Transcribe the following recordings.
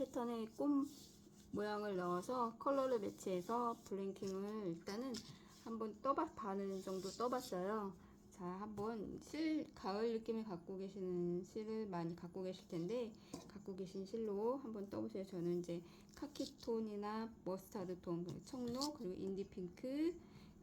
패턴의 꽃 모양을 넣어서 컬러를 매치해서 블랭킹을 일단은 한번 반을 정도 떠봤어요. 자, 한번 가을 느낌을 갖고 계시는 실을 많이 갖고 계실 텐데, 갖고 계신 실로 한번 떠보세요. 저는 이제 카키톤이나 머스타드 톤, 청록, 그리고 인디 핑크,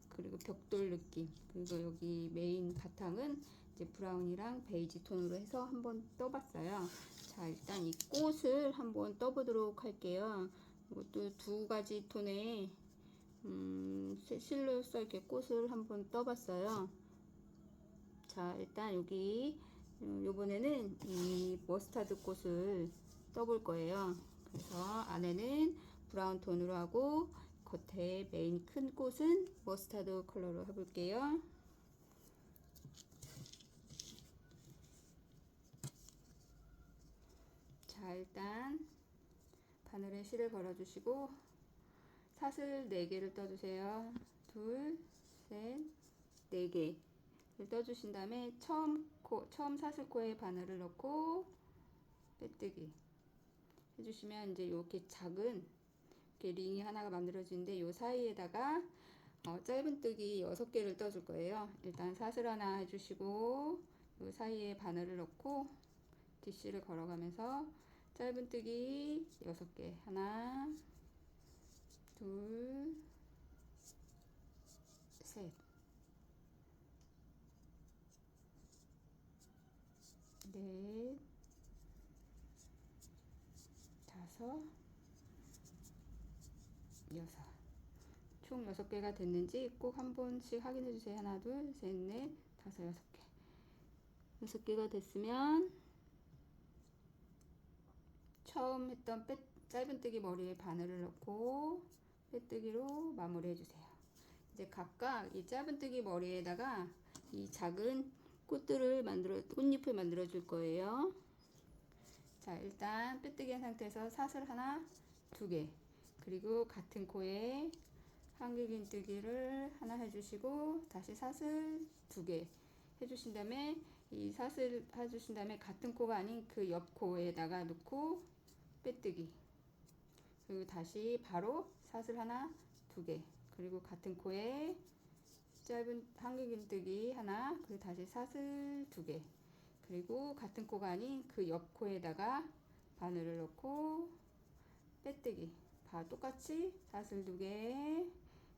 그리고 벽돌 느낌, 그리고 여기 메인 바탕은 이제 브라운이랑 베이지 톤으로 해서 한번 떠봤어요. 자, 일단 이 꽃을 한번 떠보도록 할게요. 이것도 두 가지 톤의 실로서 이렇게 꽃을 한번 떠봤어요. 자, 일단 여기 요번에는 이 머스타드 꽃을 떠볼 거예요. 그래서 안에는 브라운 톤으로 하고 겉에 메인 큰 꽃은 머스타드 컬러로 해볼게요. 자, 일단 바늘에 실을 걸어주시고 사슬 4개를 떠주세요. 둘, 셋, 4개를 떠주신 다음에 처음 사슬코에 바늘을 넣고 빼뜨기 해주시면 이제 이렇게 작은 이렇게 링이 하나가 만들어지는데 이 사이에다가 짧은뜨기 6개를 떠줄 거예요. 일단 사슬 하나 해주시고 이 사이에 바늘을 넣고 뒷실을 걸어가면서 짧은뜨기 6개, 하나, 둘, 셋, 넷, 다섯, 여섯. 총 6개가 됐는지 꼭 한 번씩 확인해 주세요. 하나, 둘, 셋, 넷, 다섯, 6개. 6개가 됐으면 처음 했던 짧은뜨기 머리에 바늘을 넣고 빼뜨기로 마무리 해주세요. 이제 각각 이 짧은뜨기 머리에다가 이 작은 꽃잎을 만들어 줄 거예요. 자, 일단 빼뜨기 한 상태에서 사슬 하나, 2개, 그리고 같은 코에 한길긴뜨기를 하나 해주시고 다시 사슬 2개 해주신 다음에 이 사슬 해주신 다음에 같은 코가 아닌 그 옆 코에다가 놓고 빼뜨기, 그리고 다시 바로 사슬 하나, 2개, 그리고 같은 코에 짧은 한길긴뜨기 하나, 그리고 다시 사슬 2개, 그리고 같은 코가 아닌 그 옆 코에다가 바늘을 넣고 빼뜨기, 똑같이 사슬 2개,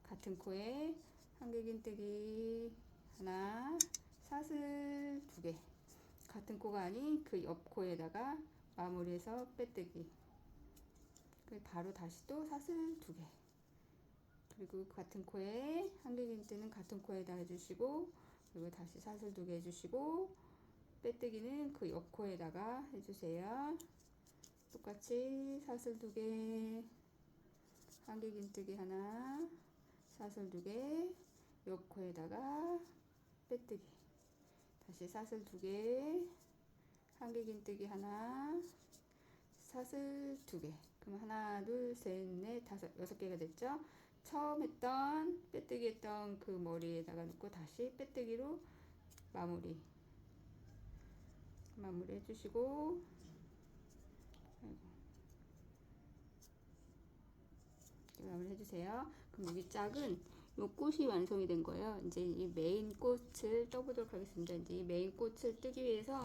같은 코에 한길긴뜨기 하나, 사슬 2개, 같은 코가 아닌 그 옆 코에다가 마무리해서 빼뜨기, 바로 다시 또 사슬 2개, 그리고 같은 코에 한길긴뜨는 같은 코에다 해주시고, 그리고 다시 사슬 2개 해주시고 빼뜨기는 그 옆 코에다가 해주세요. 똑같이 사슬 2개, 한길긴뜨기 하나, 사슬 2개, 옆 코에다가 빼뜨기, 다시 사슬 2개, 한길긴뜨기 하나, 사슬 2개. 그럼 하나, 둘, 셋, 넷, 다섯, 6개가 됐죠? 처음 했던 빼뜨기 했던 그 머리에다가 놓고 다시 빼뜨기로 마무리 해주시고, 마무리 해주세요. 그럼 여기 짝은 요 꽃이 완성이 된 거예요. 이제 이 메인 꽃을 떠보도록 하겠습니다. 이제 이 메인 꽃을 뜨기 위해서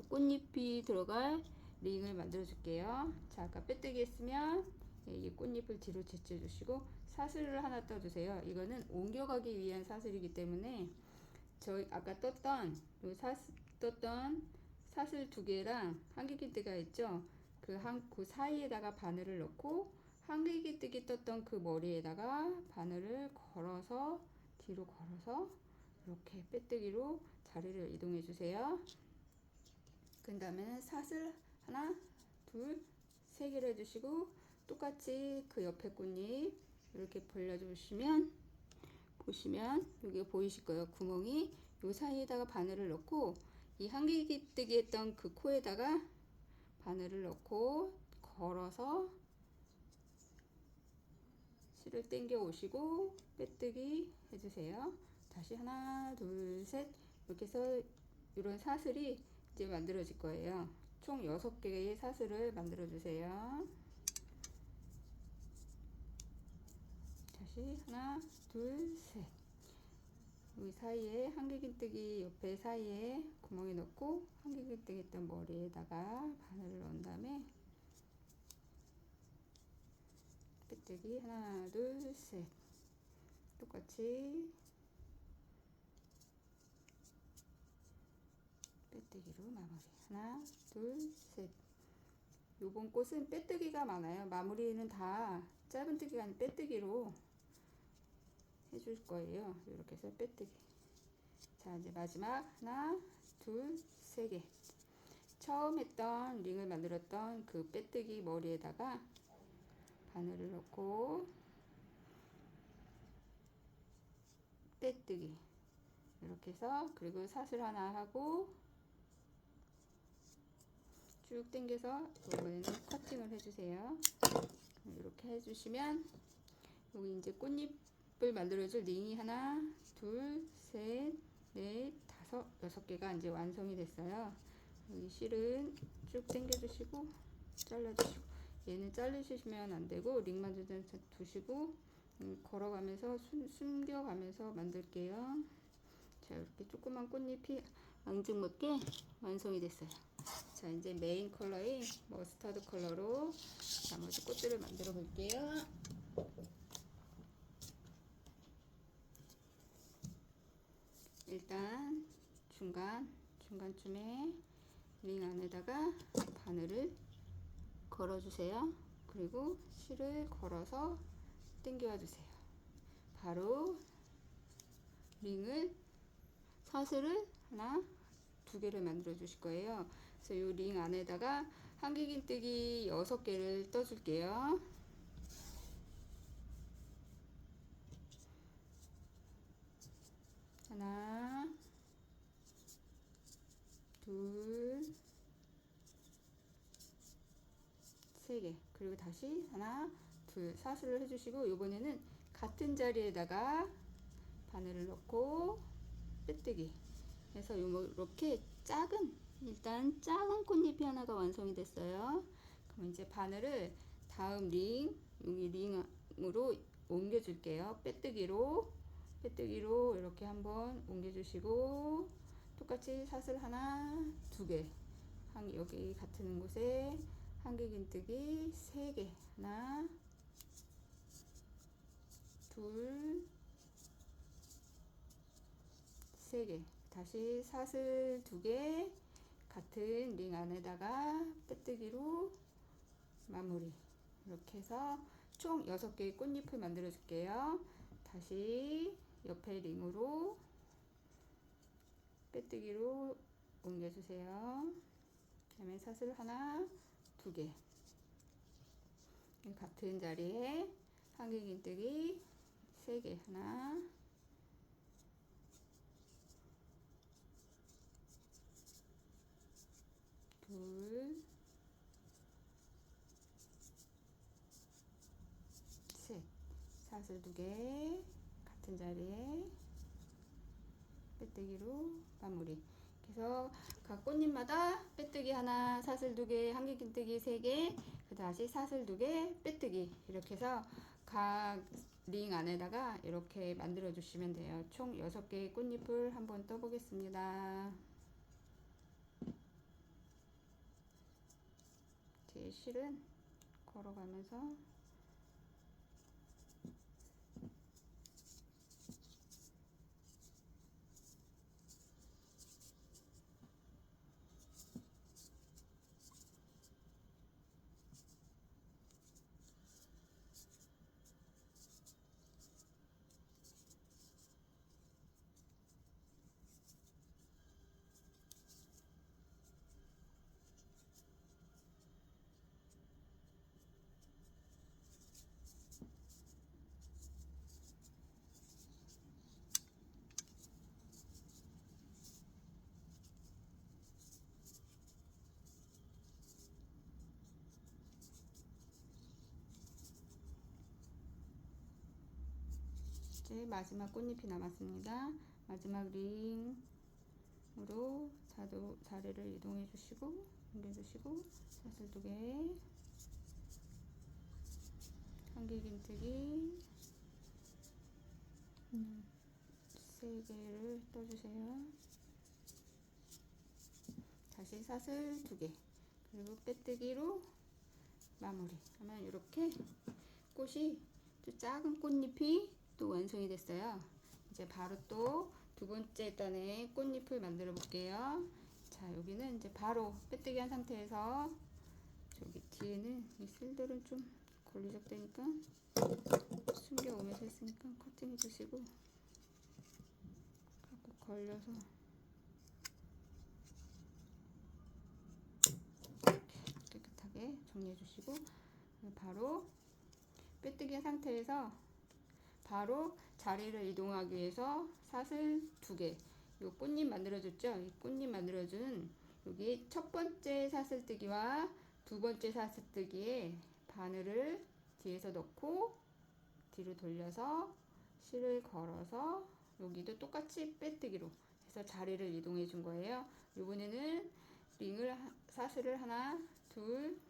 꽃잎이 들어갈 링을 만들어 줄게요. 자, 아까 빼뜨기 했으면 이 꽃잎을 뒤로 제쳐 주시고 사슬을 하나 떠주세요. 이거는 옮겨가기 위한 사슬이기 때문에 저희 아까 떴던 사슬 2개랑 한길긴뜨기가 있죠. 그 사이에다가 바늘을 넣고 한길긴뜨기 떴던 그 머리에다가 바늘을 걸어서 뒤로 걸어서 이렇게 빼뜨기로 자리를 이동해 주세요. 그 다음에는 사슬 하나, 둘, 3개를 해주시고 똑같이 그 옆에 꽃잎 이렇게 벌려주시면 보시면 여기 보이실 거예요. 구멍이 요 사이에다가 바늘을 넣고 이 한길긴뜨기 했던 그 코에다가 바늘을 넣고 걸어서 실을 당겨 오시고 빼뜨기 해주세요. 다시 하나, 둘, 셋 이렇게 해서 이런 사슬이 이제 만들어질 거예요. 총 6개의 사슬을 만들어 주세요. 다시 하나, 둘, 셋. 여기 사이에 한길긴뜨기 옆에 사이에 구멍에 넣고 한길긴뜨기 했던 머리에다가 바늘을 넣은 다음에 빼뜨기 하나, 둘, 셋. 똑같이 빼뜨기로 마무리. 하나, 둘, 셋. 요번 꽃은 빼뜨기가 많아요. 마무리는 다 짧은뜨기가 아닌 빼뜨기로 해줄 거예요. 이렇게 해서 빼뜨기. 자, 이제 마지막 하나, 둘, 세 개. 처음 했던 링을 만들었던 그 빼뜨기 머리에다가 바늘을 넣고 빼뜨기 이렇게 해서, 그리고 사슬 하나 하고 쭉 당겨서 이번에는 커팅을 해주세요. 이렇게 해주시면 여기 이제 꽃잎을 만들어줄 링이 하나, 둘, 셋, 넷, 다섯, 6개가 이제 완성이 됐어요. 여기 실은 쭉 당겨주시고 잘라주시고, 얘는 자르시면 안 되고 링만 두시고 걸어가면서 숨겨가면서 만들게요. 자, 이렇게 조그만 꽃잎이 앙증맞게 완성이 됐어요. 자, 이제 메인 컬러인 머스타드 컬러로 나머지 꽃들을 만들어 볼게요. 일단 중간쯤에 링 안에다가 바늘을 걸어주세요. 그리고 실을 걸어서 당겨와 주세요. 바로 링을, 사슬을 하나, 2개를 만들어 주실 거예요. 그래서 이 링 안에다가 한길긴뜨기 6개를 떠 줄게요. 하나, 둘, 3개. 그리고 다시 하나, 둘, 사슬을 해주시고, 이번에는 같은 자리에다가 바늘을 넣고 빼뜨기 해서 이렇게 일단 작은 꽃잎이 하나가 완성이 됐어요. 그럼 이제 바늘을 다음 여기 링으로 옮겨 줄게요. 빼뜨기로 이렇게 한번 옮겨 주시고, 똑같이 사슬 하나, 2개, 여기 같은 곳에 한길긴뜨기 3개, 하나, 둘, 3개, 다시 사슬 2개, 같은 링 안에다가 빼뜨기로 마무리. 이렇게 해서 총 6개의 꽃잎을 만들어 줄게요. 다시 옆에 링으로 빼뜨기로 옮겨 주세요. 그 다음에 사슬 하나, 2개, 같은 자리에 한길긴뜨기 3개, 하나, 둘, 셋, 사슬 2개, 같은 자리에 빼뜨기로 마무리. 그래서 각 꽃잎마다 빼뜨기 하나, 사슬 2개, 한길긴뜨기 3개, 그 다시 사슬 2개, 빼뜨기, 이렇게 해서 각 링 안에다가 이렇게 만들어 주시면 돼요. 총 6개의 꽃잎을 한번 떠 보겠습니다. 제 실은 걸어가면서 이제 마지막 꽃잎이 남았습니다. 마지막 링으로 자리를 이동해 주시고 옮겨주시고 사슬 2개, 한길긴뜨기 3개를 떠주세요. 다시 사슬 2개, 그리고 빼뜨기로 마무리 하면 이렇게 꽃이 또 작은 꽃잎이 또 완성이 됐어요. 이제 바로 또 두 번째 단에 꽃잎을 만들어 볼게요. 자, 여기는 이제 바로 빼뜨기 한 상태에서, 저기 뒤에는 이 쓸들은 좀 걸리적되니까 숨겨오면서 했으니까 커팅해 주시고, 자꾸 걸려서 깨끗하게 정리해 주시고, 바로 빼뜨기 상태에서 바로 자리를 이동하기 위해서 사슬 2개, 요 꽃잎 만들어줬죠? 이 꽃잎 만들어준 여기 첫 번째 사슬뜨기와 두 번째 사슬뜨기에 바늘을 뒤에서 넣고 뒤로 돌려서 실을 걸어서 여기도 똑같이 빼뜨기로 해서 자리를 이동해 준 거예요. 이번에는 링을 사슬을 하나, 둘,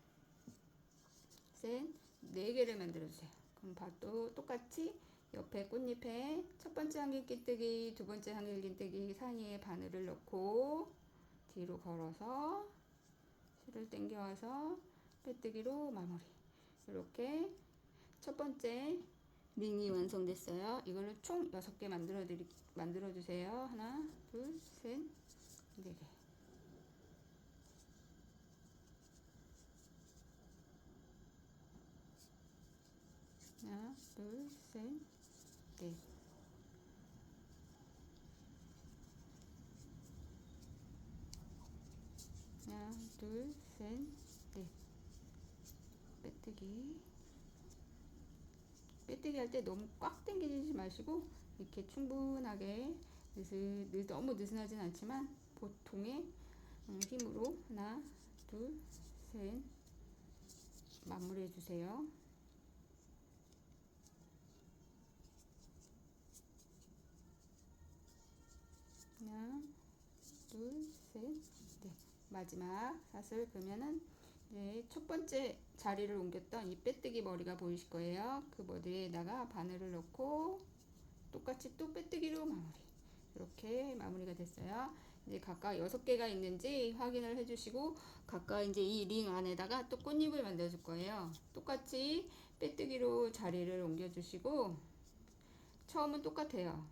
셋, 4개를 만들어 주세요. 그럼 바로 똑같이 옆에 꽃잎에 첫 번째 한길긴뜨기, 두 번째 한길긴뜨기 사이에 바늘을 넣고 뒤로 걸어서 실을 당겨와서 빼뜨기로 마무리. 이렇게 첫 번째 링이 완성됐어요. 이거를 총 6개 만들어 주세요. 하나, 둘, 셋, 4개. 하나, 둘, 셋, 넷. 하나, 둘, 셋, 넷. 빼뜨기 할 때 너무 꽉 당기지 마시고 이렇게 충분하게 너무 느슨하진 않지만 보통의 힘으로 하나, 둘, 셋 마무리해 주세요. 하나, 둘, 셋, 넷. 마지막 사슬 그러면은 이제 첫 번째 자리를 옮겼던 이 빼뜨기 머리가 보이실 거예요. 그 머리에다가 바늘을 넣고 똑같이 또 빼뜨기로 마무리. 이렇게 마무리가 됐어요. 이제 각각 6개가 있는지 확인을 해주시고, 각각 이제 이 링 안에다가 또 꽃잎을 만들어 줄 거예요. 똑같이 빼뜨기로 자리를 옮겨 주시고, 처음은 똑같아요.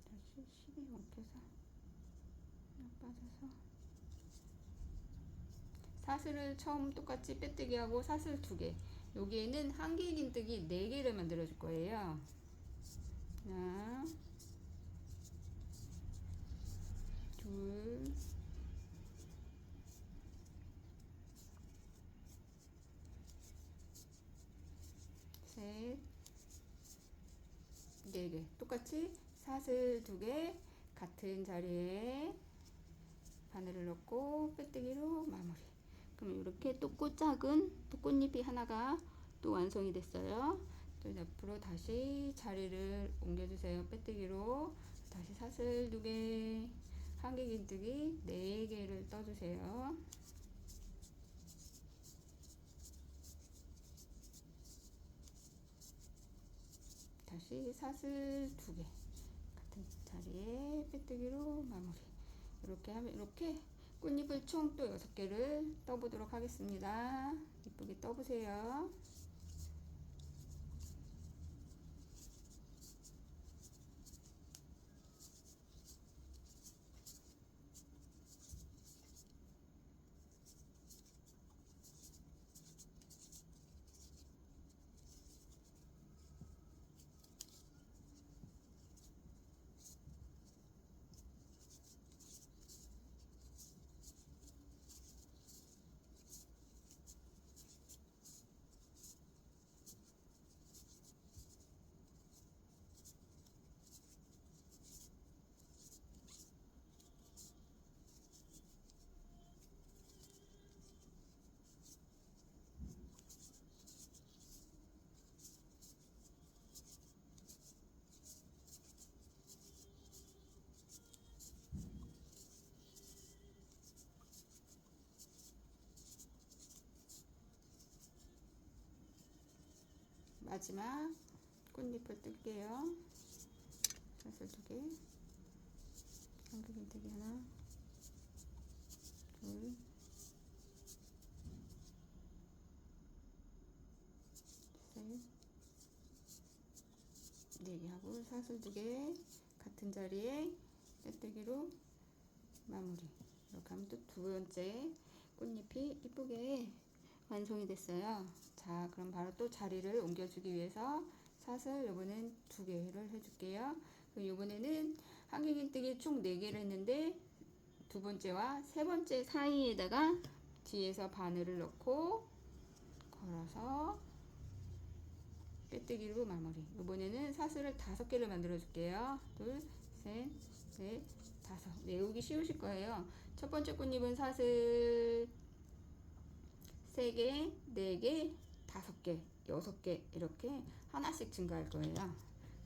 다시 실이 엉켜서 빠져서 사슬을 처음 똑같이 빼뜨기 하고 사슬 2개, 여기에는 한길긴뜨기 4개를 만들어 줄 거예요. 하나, 둘, 셋, 4개. 똑같이 사슬 2개 같은 자리에 바늘을 넣고 빼뜨기로 마무리. 그럼 이렇게 또 작은 또 꽃잎이 하나가 또 완성이 됐어요. 또 옆으로 다시 자리를 옮겨주세요. 빼뜨기로 다시 사슬 2개, 한길긴뜨기 4개를 떠주세요. 다시 사슬 2개 같은 자리에 빼뜨기로 마무리. 이렇게 하면 이렇게 꽃잎을 총 또 6개를 떠보도록 하겠습니다. 이쁘게 떠보세요. 마지막 꽃잎을 뜰게요. 사슬 2개, 한길긴뜨기 하나, 둘, 셋, 4개 하고 사슬 2개 같은 자리에 빼뜨기로 마무리. 이렇게 하면 또 두 번째 꽃잎이 이쁘게 완성이 됐어요. 자, 그럼 바로 또 자리를 옮겨주기 위해서 사슬 요번엔 2개를 해줄게요. 그럼 요번에는 한길긴뜨기 총 4개를 했는데 두 번째와 세 번째 사이에다가 뒤에서 바늘을 넣고 걸어서 빼뜨기로 마무리. 이번에는 사슬을 5개를 만들어 줄게요. 둘, 셋, 넷, 5. 외우기 쉬우실 거예요. 첫 번째 꽃잎은 사슬 3개, 4개, 5개, 6개 이렇게 하나씩 증가할 거예요.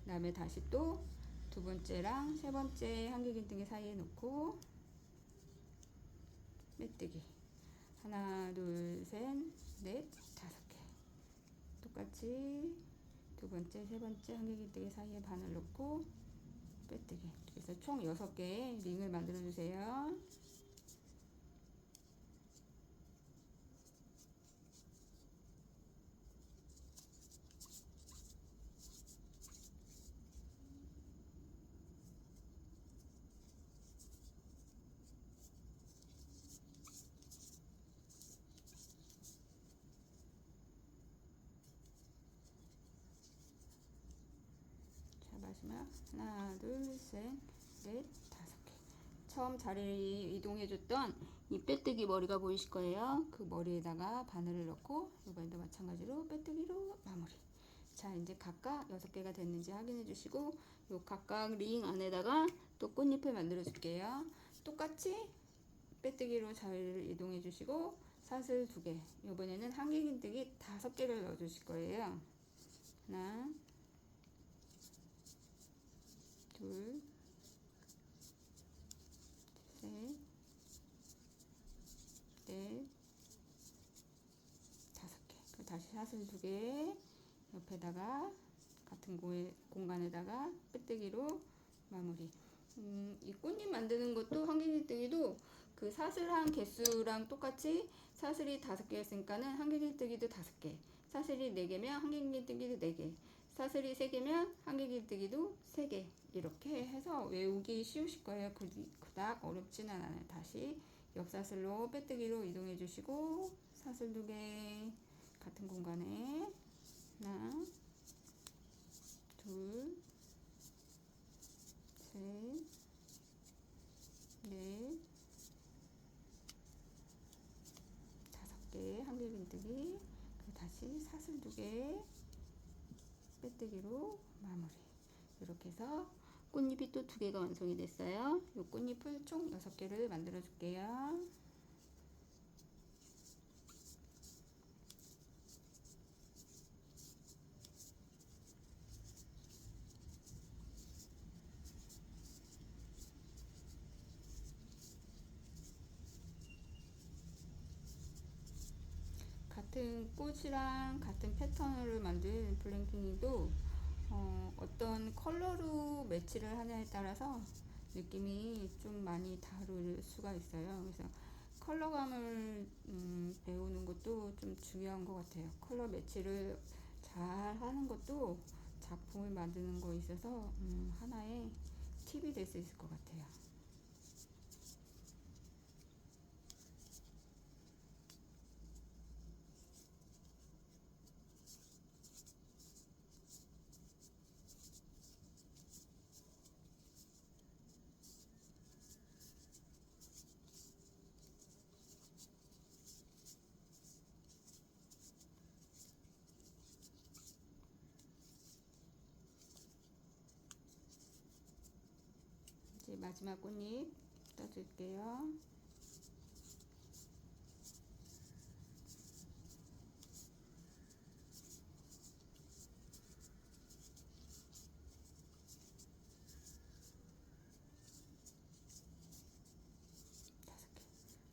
그 다음에 다시 또 두 번째랑 세 번째 한길긴뜨기 사이에 놓고 빼뜨기. 하나, 둘, 셋, 넷, 5개. 똑같이 두 번째, 세 번째 한길긴뜨기 사이에 바늘 넣고 빼뜨기. 그래서 총 6개의 링을 만들어 주세요. 자, 마지막 하나, 둘, 셋, 넷, 5개. 처음 자리 이동해줬던 이 빼뜨기 머리가 보이실 거예요. 그 머리에다가 바늘을 넣고 이번에도 마찬가지로 빼뜨기로 마무리. 자, 이제 각각 6개가 됐는지 확인해 주시고 요 각각 링 안에다가 또 꽃잎을 만들어 줄게요. 똑같이 빼뜨기로 자리를 이동해 주시고 사슬 2개. 이번에는 한길긴뜨기 5개를 넣어 주실 거예요. 하나, 둘, 셋, 넷, 5개. 다시 사슬 2개 옆에다가 같은 공간에다가 빼뜨기로 마무리. 이 꽃잎 만드는 것도 한길긴뜨기도 그 사슬한 개수랑 똑같이 사슬이 5개였으니까는 한길긴뜨기도 5개, 사슬이 4개면 한길긴뜨기도 4개, 사슬이 3개면 한길긴뜨기도 3개. 이렇게 해서 외우기 쉬우실 거예요. 그닥 어렵지는 않아요. 다시 옆사슬로 빼뜨기로 이동해 주시고 사슬 2개 같은 공간에 하나, 둘, 셋, 넷, 5개 한길긴뜨기. 다시 사슬 2개 빼뜨기로 마무리. 이렇게 해서 꽃잎이 또 2개가 완성이 됐어요. 이 꽃잎을 총 6개를 만들어 줄게요. 같은 꽃이랑 같은 패턴으로 만든 블랭킹도 어떤 컬러로 매치를 하냐에 따라서 느낌이 좀 많이 다를 수가 있어요. 그래서 컬러감을 배우는 것도 좀 중요한 것 같아요. 컬러 매치를 잘 하는 것도 작품을 만드는 거에 있어서 하나의 팁이 될 수 있을 것 같아요. 이제 마지막 꽃잎 떠줄게요.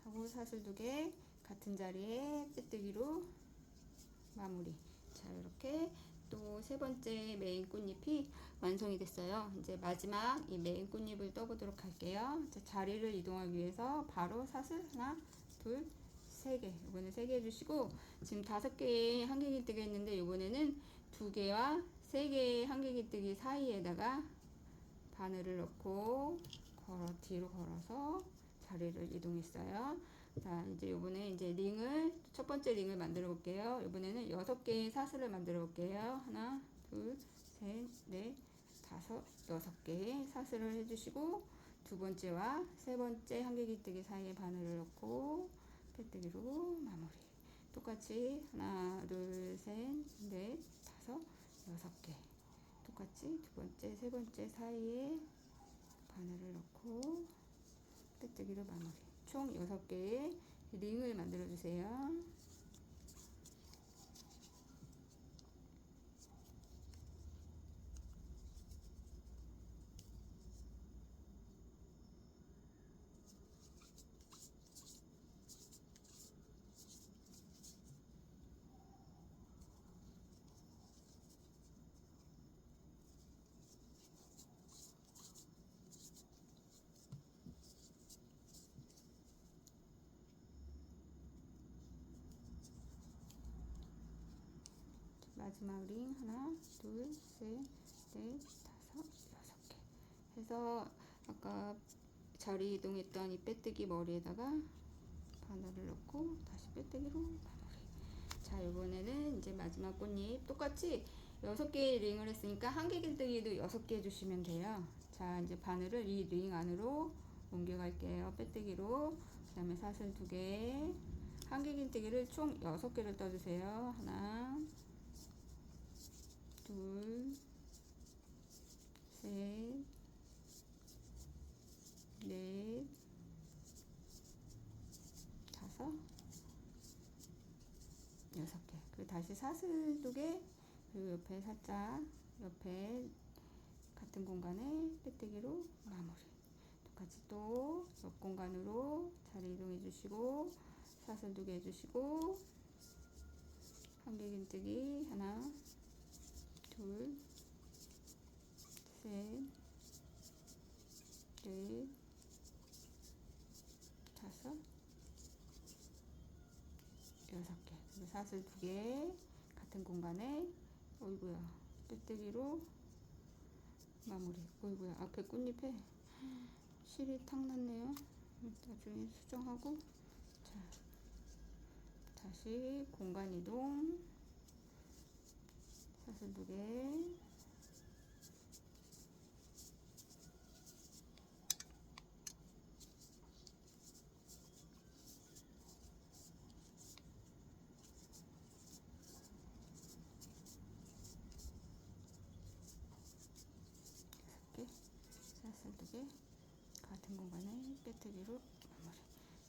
하고 사슬 2개 같은 자리에 빼뜨기로 마무리. 자, 이렇게 또 세 번째 메인 꽃잎이 완성이 됐어요. 이제 마지막 이 메인 꽃잎을 떠보도록 할게요. 자리를 이동하기 위해서 바로 사슬 하나, 둘, 세 개. 이번에 세 개 해주시고 지금 5개의 한길기뜨기 했는데 이번에는 2개와 3개의 한길기뜨기 사이에다가 바늘을 넣고 뒤로 걸어서 자리를 이동했어요. 자, 이제 요번에 이제 첫 번째 링을 만들어 볼게요. 이번에는 6개의 사슬을 만들어 볼게요. 하나, 둘, 셋, 넷, 다섯, 6개의 사슬을 해주시고, 두 번째와 세 번째 한길기뜨기 사이에 바늘을 넣고, 빼뜨기로 마무리. 똑같이 하나, 둘, 셋, 넷, 다섯, 6개. 똑같이 두 번째, 세 번째 사이에 바늘을 넣고, 빼뜨기로 마무리. 총 6개의 링을 만들어 주세요. 마지막 링 하나, 둘, 셋, 넷, 다섯, 6개 해서 아까 자리 이동했던 이 빼뜨기 머리에다가 바늘을 넣고 다시 빼뜨기로 마무리. 자, 이번에는 이제 마지막 꽃잎 똑같이 6개의 링을 했으니까 한길기뜨기도 6개 해주시면 돼요. 자, 이제 바늘을 이 링 안으로 옮겨갈게요. 빼뜨기로. 그 다음에 사슬 2개, 한길기뜨기를 총 6개를 떠주세요. 하나, 둘, 셋, 넷, 다섯, 6개. 그리고 다시 사슬 2개, 그리고 옆에 살짝, 옆에 같은 공간에 빼뜨기로 마무리. 똑같이 또 옆 공간으로 자리 이동해 주시고, 사슬 2개 해주시고, 한길기뜨기 하나, 둘, 셋, 넷, 다섯, 6개. 그리고 사슬 2개 같은 공간에 어이구야 빼뜨기로 마무리. 어이구야 앞에 꽃잎에 실이 탁 났네요. 나중에 수정하고. 자, 다시 공간 이동. 사슬 2개, 사슬 2개 같은 공간에 빼뜨기로 마무리.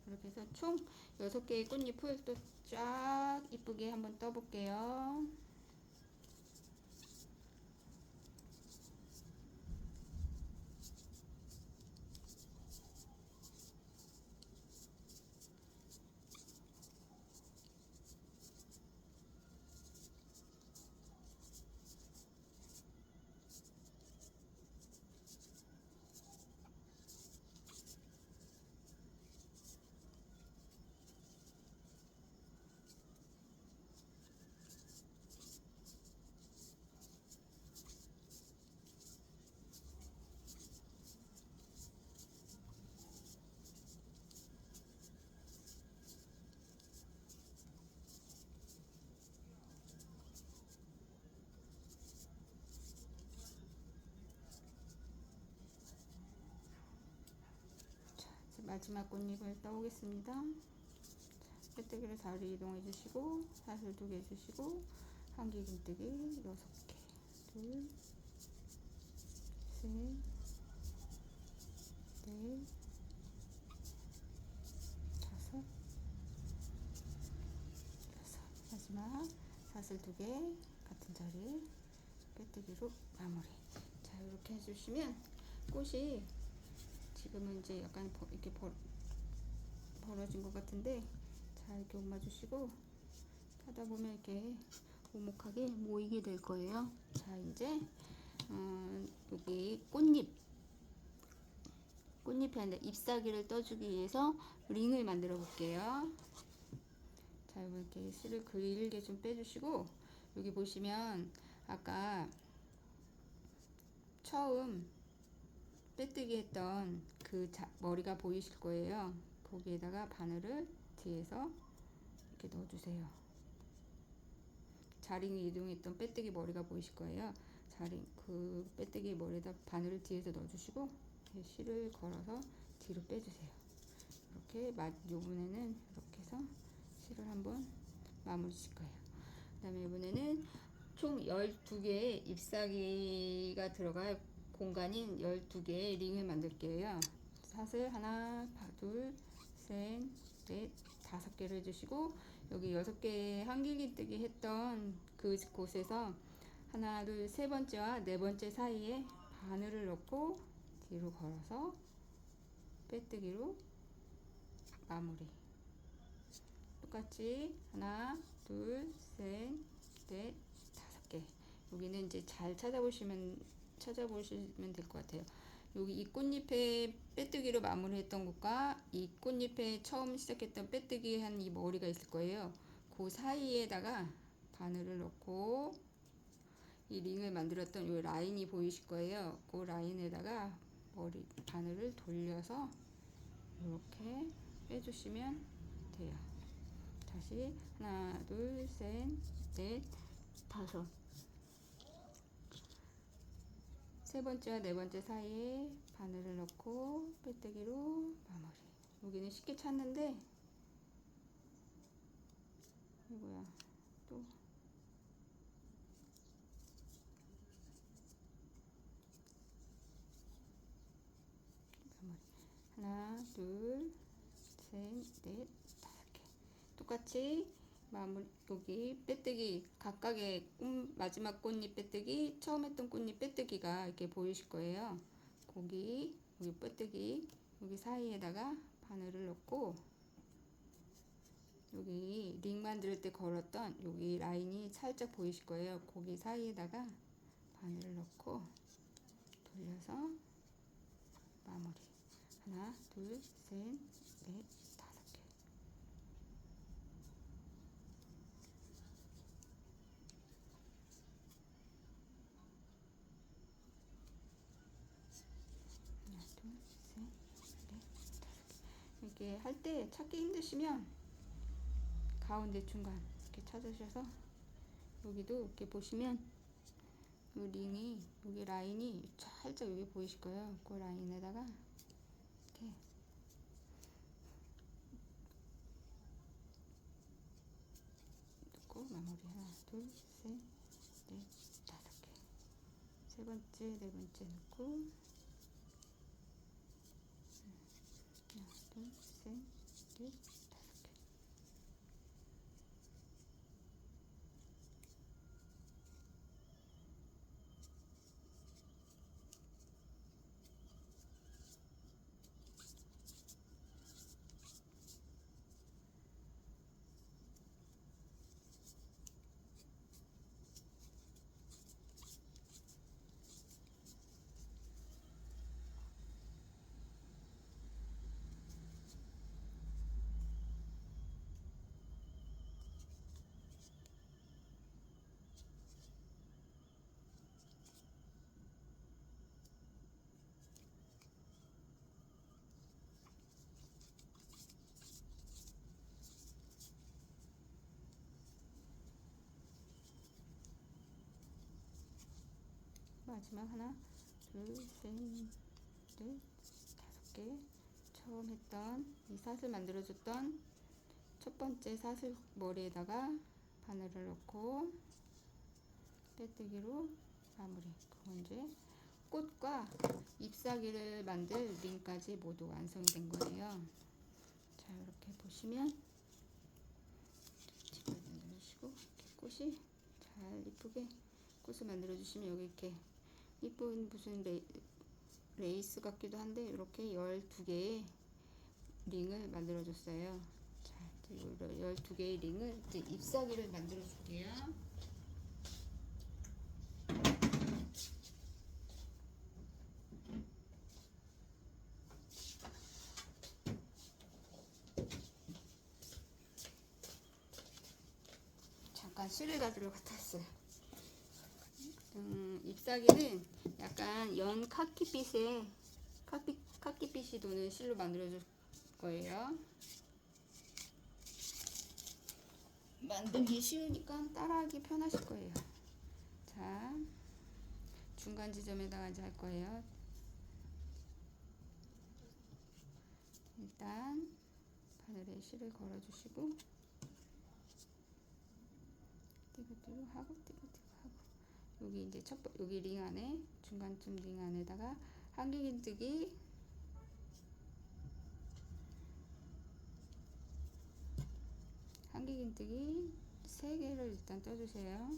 이렇게 해서 총 6개의 꽃잎을 또 쫙 이쁘게 한번 떠볼게요. 마지막 꽃잎을 떠오겠습니다. 빼뜨기를 자리 이동해 주시고 사슬 2개 해주시고 한길기뜨기 6개, 둘, 셋, 넷, 다섯, 6. 마지막 사슬 2개 같은 자리 빼뜨기로 마무리. 자, 이렇게 해주시면 꽃이 지금은 이제 약간 이렇게 벌어진 것 같은데, 자, 이렇게 옮아주시고 하다 보면 이렇게 오목하게 모이게 될 거예요. 자, 이제 여기 꽃잎에 잎사귀를 떠주기 위해서 링을 만들어 볼게요. 자, 이렇게 실을 길게 좀 빼주시고, 여기 보시면 아까 처음 빼뜨기 했던 그 머리가 보이실 거예요. 거기에다가 바늘을 뒤에서 이렇게 넣어주세요. 자링이 이동했던 빼뜨기 머리가 보이실 거예요. 그 빼뜨기 머리에다 바늘을 뒤에서 넣어주시고 실을 걸어서 뒤로 빼주세요. 이렇게 이번에는 이렇게 해서 실을 한번 마무리 칠 거예요. 그 다음에 이번에는 총 12개의 잎사귀가 들어갈 공간인 12개의 링을 만들게요. 사슬 하나, 둘, 셋, 넷, 5개를 해주시고, 여기 6개 한길기뜨기 했던 그곳에서 하나, 둘, 세 번째와 네 번째 사이에 바늘을 넣고 뒤로 걸어서 빼뜨기로 마무리. 똑같이 하나, 둘, 셋, 넷, 5개. 여기는 이제 잘 찾아보시면 될 것 같아요. 여기 이 꽃잎에 빼뜨기로 마무리했던 곳과 이 꽃잎에 처음 시작했던 빼뜨기 한 이 머리가 있을 거예요. 그 사이에다가 바늘을 넣고 이 링을 만들었던 이 라인이 보이실 거예요. 그 라인에다가 바늘을 돌려서 이렇게 빼주시면 돼요. 다시 하나, 둘, 셋, 넷, 5. 세 번째와 네 번째 사이에 바늘을 넣고 빼뜨기로 마무리. 여기는 쉽게 찾는데 이거야 또 마무리. 하나, 둘, 셋, 넷, 5개. 똑같이 마무리. 여기 빼뜨기 각각의 마지막 꽃잎 빼뜨기, 처음 했던 꽃잎 빼뜨기가 이렇게 보이실 거예요. 여기 빼뜨기 여기 사이에다가 바늘을 넣고 여기 링 만들 때 걸었던 여기 라인이 살짝 보이실 거예요. 거기 사이에다가 바늘을 넣고 돌려서 마무리. 하나, 둘, 셋, 넷, 5개. 하나, 둘, 셋, 넷, 5개. 이렇게 할 때 찾기 힘드시면 가운데 중간 이렇게 찾으셔서 여기도 이렇게 보시면 이 링이 여기 라인이 살짝 여기 보이실 거예요. 그 라인에다가 이렇게 넣고 마무리. 하나, 둘, 셋, 넷, 5개. 세 번째, 네 번째 넣고 하나, 둘, 셋, 넷, 5개. 마지막 하나, 둘, 셋, 넷, 5개. 처음 했던 이 사슬 만들어줬던 첫 번째 사슬 머리에다가 바늘을 넣고 빼뜨기로 마무리. 그건 이제 꽃과 잎사귀를 만들 링까지 모두 완성이 된 거예요. 자, 이렇게 보시면 집어넣으시고 이렇게 꽃이 잘 이쁘게 꽃을 만들어 주시면 여기 이렇게 이쁜 무슨 레이스 같기도 한데 이렇게 12개의 링을 만들어 줬어요. 자, 12개의 링을 이제 잎사귀를 만들어 줄게요. 잠깐 실을 가지러 갔다 왔어요. 잎사귀는 약간 연 카키빛의 카키빛이 도는 실로 만들어줄 거예요. 만들기 쉬우니까 따라하기 편하실 거예요. 자, 중간 지점에다가 이제 할 거예요. 일단 바늘에 실을 걸어주시고 띠고띠고 하고 띠고띠고 하고 여기 이제 여기 링 안에 중간쯤 링 안에다가 한길긴뜨기 한길긴뜨기 3개를 일단 떠주세요.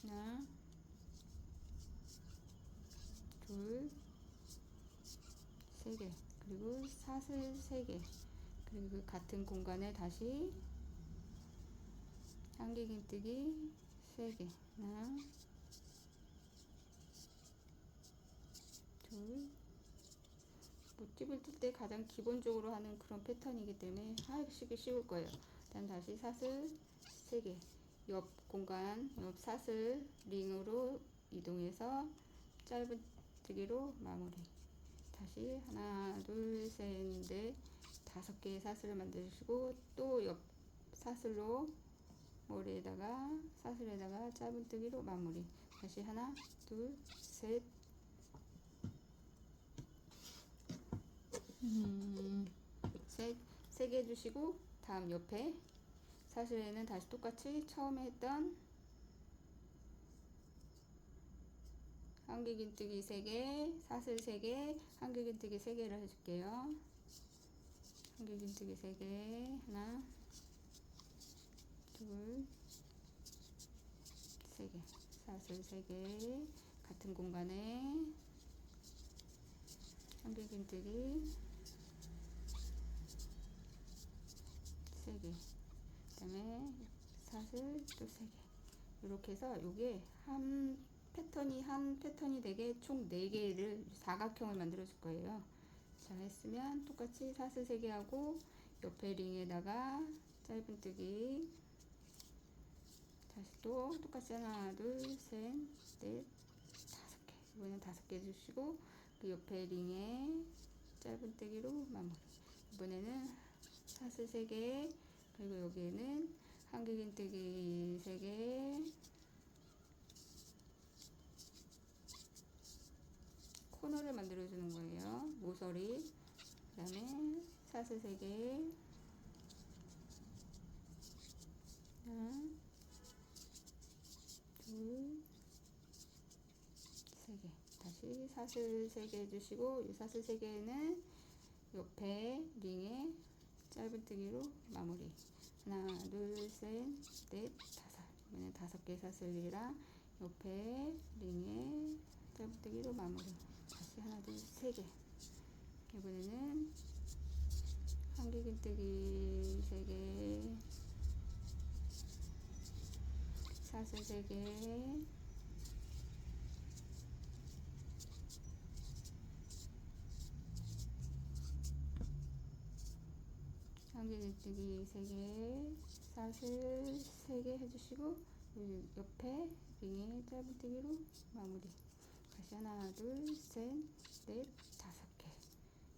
하나, 둘, 3개, 그리고 사슬 3개, 그리고 그 같은 공간에 다시 한길긴뜨기 3개, 하나, 둘, 모티브를 뜰 때 가장 기본적으로 하는 그런 패턴이기 때문에 하시기 쉬울 거예요. 일단 다시 사슬 3개, 옆 공간, 옆 사슬 링으로 이동해서 짧은뜨기로 마무리. 다시 하나, 둘, 셋, 넷, 5개의 사슬을 만드시고 또 옆 사슬로 머리에다가 사슬에다가 짧은뜨기로 마무리. 다시 하나, 둘, 셋, 셋, 3개 해주시고 다음 옆에 사슬에는 다시 똑같이 처음에 했던 한길긴뜨기 3개, 사슬 3개, 한길긴뜨기 3개를 해줄게요. 한길긴뜨기 3개, 하나, 둘, 3개, 사슬 3개, 같은 공간에 한길긴뜨기 3개, 그 다음에 사슬 또 3개. 이렇게 해서 요게 한 패턴이 되게 총 4개를 사각형을 만들어 줄 거예요. 자, 했으면 똑같이 사슬 3개 하고 옆에 링에다가 짧은뜨기 다시 또 똑같이 하나, 둘, 셋, 넷, 5개. 이번엔 5개 해주시고 그 옆에 링에 짧은뜨기로 마무리. 이번에는 사슬 3개, 그리고 여기에는 한길긴뜨기 3개, 코너를 만들어주는 거예요. 모서리, 그 다음에 사슬 3개, 하나, 둘, 3개. 다시 사슬 3개 해주시고 이 사슬 3개는 옆에 링에 짧은뜨기로 마무리. 하나, 둘, 셋, 넷, 5. 이번엔 5개 사슬이랑 옆에 링에 짧은뜨기로 마무리. 다시 하나, 둘, 3개. 이번에는 한길긴뜨기 3개, 사슬 3개, 한길긴뜨기 3개, 사슬 3개 해주시고 옆에 링에 짧은뜨기로 마무리. 다시 하나, 둘, 셋, 넷, 5개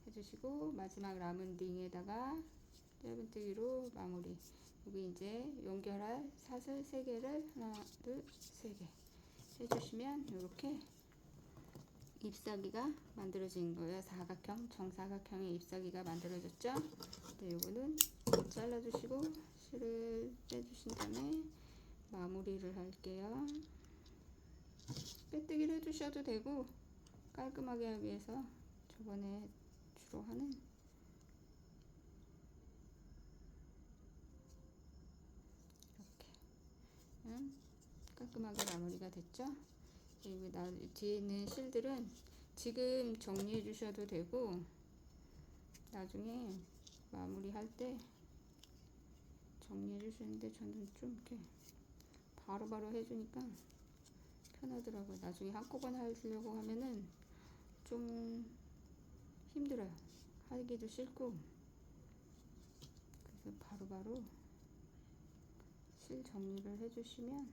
해주시고 마지막 남은 링에다가 짧은뜨기로 마무리. 여기 이제 연결할 사슬 3개를 하나, 둘, 3개 해주시면 이렇게 잎사귀가 만들어진 거예요. 사각형, 정사각형의 잎사귀가 만들어졌죠. 네, 요거는 잘라주시고 실을 빼주신 다음에 마무리를 할게요. 빼뜨기를 해주셔도 되고 깔끔하게 하기 위해서 저번에 주로 하는 이렇게 깔끔하게 마무리가 됐죠. 그리고 뒤에 있는 실들은 지금 정리해 주셔도 되고 나중에 마무리할 때 정리해 주시는데 저는 좀 이렇게 바로바로 해주니까 편하더라고요. 나중에 한꺼번에 하려고 하면은 좀 힘들어요. 하기도 싫고 바로바로 실 정리를 해주시면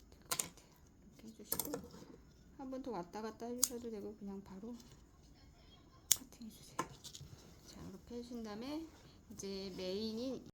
될 것 같아요. 이렇게 해주시고 한 번 더 왔다 갔다 해주셔도 되고 그냥 바로 커팅해 주세요. 자, 이렇게 해주신 다음에 이제 메인인